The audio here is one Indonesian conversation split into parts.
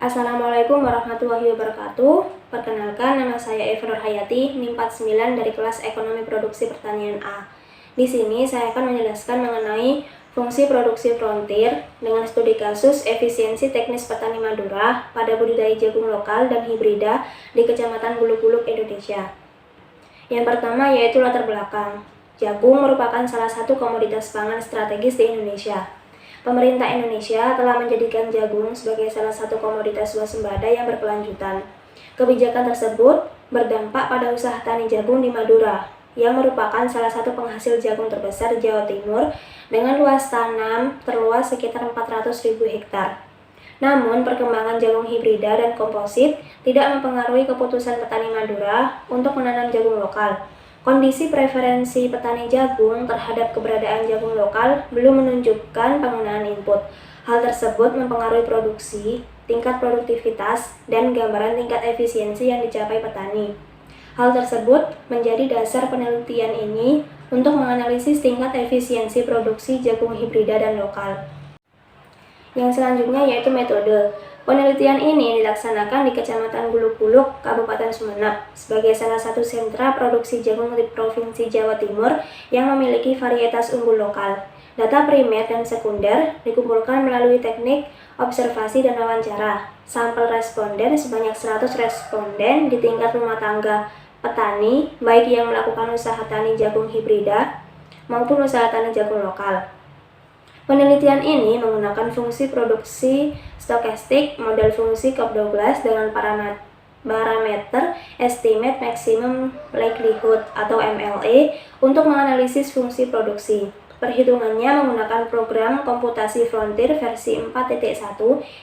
Assalamualaikum warahmatullahi wabarakatuh. Perkenalkan, nama saya Eva Nurhayati, NIM 49 dari kelas Ekonomi Produksi Pertanian A. Di sini saya akan menjelaskan mengenai fungsi produksi frontir dengan studi kasus efisiensi teknis petani Madura pada budidaya jagung lokal dan hibrida di Kecamatan Buluk-Buluk, Indonesia. Yang pertama yaitu latar belakang. Jagung merupakan salah satu komoditas pangan strategis di Indonesia. Pemerintah Indonesia telah menjadikan jagung sebagai salah satu komoditas swasembada yang berkelanjutan. Kebijakan tersebut berdampak pada usaha tani jagung di Madura, yang merupakan salah satu penghasil jagung terbesar di Jawa Timur dengan luas tanam terluas sekitar 400.000 hektar. Namun, perkembangan jagung hibrida dan komposit tidak mempengaruhi keputusan petani Madura untuk menanam jagung lokal. Kondisi preferensi petani jagung terhadap keberadaan jagung lokal belum menunjukkan penggunaan input. Hal tersebut mempengaruhi produksi, tingkat produktivitas, dan gambaran tingkat efisiensi yang dicapai petani. Hal tersebut menjadi dasar penelitian ini untuk menganalisis tingkat efisiensi produksi jagung hibrida dan lokal. Yang selanjutnya yaitu metode. Penelitian ini dilaksanakan di Kecamatan Buluk-Buluk, Kabupaten Sumeneb, sebagai salah satu sentra produksi jagung di Provinsi Jawa Timur yang memiliki varietas unggul lokal. Data primer dan sekunder dikumpulkan melalui teknik observasi dan wawancara. Sampel responden sebanyak 100 responden di tingkat rumah tangga petani, baik yang melakukan usaha tani jagung hibrida maupun usaha tani jagung lokal. Penelitian ini menggunakan fungsi produksi stokastik model fungsi Cobb-Douglas dengan parameter Estimate Maximum Likelihood atau MLE untuk menganalisis fungsi produksi. Perhitungannya menggunakan program komputasi Frontier versi 4.1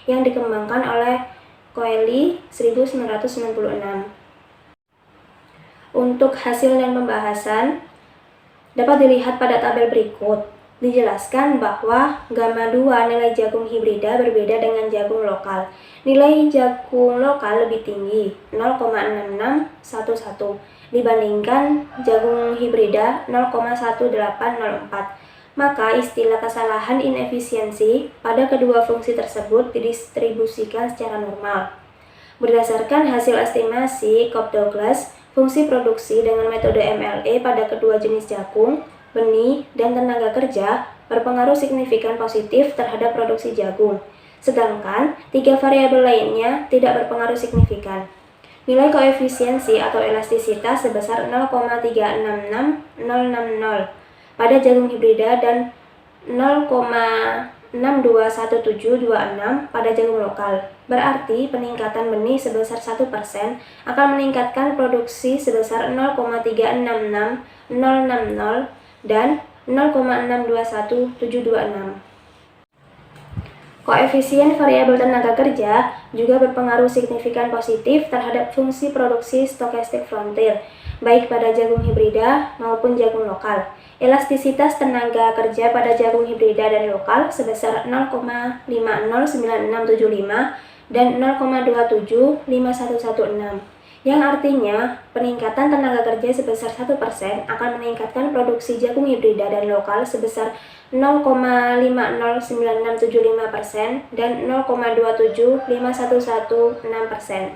yang dikembangkan oleh Coeli 1996. Untuk hasil dan pembahasan dapat dilihat pada tabel berikut. Dijelaskan bahwa gamma 2 nilai jagung hibrida berbeda dengan jagung lokal. Nilai jagung lokal lebih tinggi 0,6611 dibandingkan jagung hibrida 0,1804. Maka istilah kesalahan inefisiensi pada kedua fungsi tersebut didistribusikan secara normal. Berdasarkan hasil estimasi Cobb-Douglas, fungsi produksi dengan metode MLE pada kedua jenis jagung, benih, dan tenaga kerja berpengaruh signifikan positif terhadap produksi jagung, sedangkan 3 variabel lainnya tidak berpengaruh signifikan. Nilai koefisiensi atau elastisitas sebesar 0,366060 pada jagung hibrida dan 0,621726 pada jagung lokal. Berarti peningkatan benih sebesar 1% akan meningkatkan produksi sebesar 0,366060 dan 0,621726. Koefisien variabel tenaga kerja juga berpengaruh signifikan positif terhadap fungsi produksi stokastik frontir, baik pada jagung hibrida maupun jagung lokal. Elastisitas tenaga kerja pada jagung hibrida dan lokal sebesar 0,509675 dan 0,275116. Yang artinya, peningkatan tenaga kerja sebesar 1% akan meningkatkan produksi jagung hibrida dan lokal sebesar 0,509675% dan 0,275116%.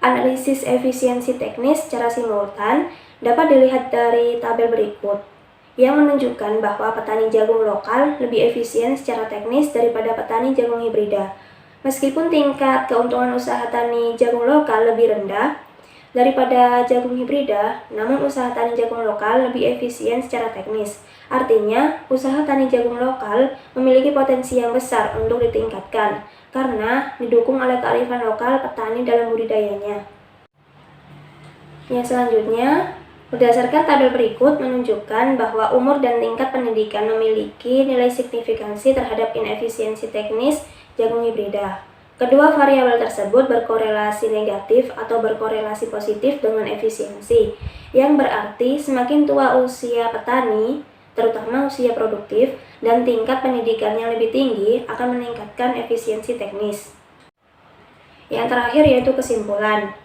Analisis efisiensi teknis secara simultan dapat dilihat dari tabel berikut, yang menunjukkan bahwa petani jagung lokal lebih efisien secara teknis daripada petani jagung hibrida. Meskipun tingkat keuntungan usaha tani jagung lokal lebih rendah daripada jagung hibrida, namun usaha tani jagung lokal lebih efisien secara teknis. Artinya, usaha tani jagung lokal memiliki potensi yang besar untuk ditingkatkan karena didukung oleh kearifan lokal petani dalam budidayanya. Yang selanjutnya, berdasarkan tabel berikut menunjukkan bahwa umur dan tingkat pendidikan memiliki nilai signifikansi terhadap inefisiensi teknis jagung hibrida. Kedua variabel tersebut berkorelasi negatif atau berkorelasi positif dengan efisiensi, yang berarti semakin tua usia petani, terutama usia produktif, dan tingkat pendidikan yang lebih tinggi akan meningkatkan efisiensi teknis. Yang terakhir yaitu kesimpulan.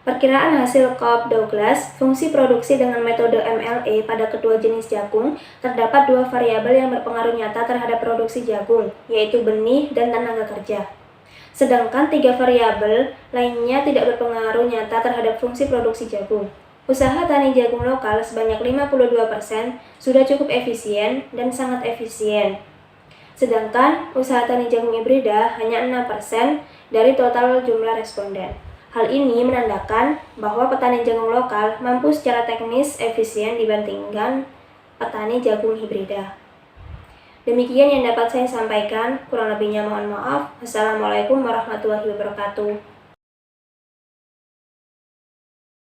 Perkiraan hasil Cobb-Douglas, fungsi produksi dengan metode MLE pada kedua jenis jagung, terdapat 2 variabel yang berpengaruh nyata terhadap produksi jagung, yaitu benih dan tenaga kerja. Sedangkan 3 variabel lainnya tidak berpengaruh nyata terhadap fungsi produksi jagung. Usaha tani jagung lokal sebanyak 52% sudah cukup efisien dan sangat efisien. Sedangkan usaha tani jagung hibrida hanya 6% dari total jumlah responden. Hal ini menandakan bahwa petani jagung lokal mampu secara teknis efisien dibandingkan petani jagung hibrida. Demikian yang dapat saya sampaikan, kurang lebihnya mohon maaf. Wassalamualaikum warahmatullahi wabarakatuh.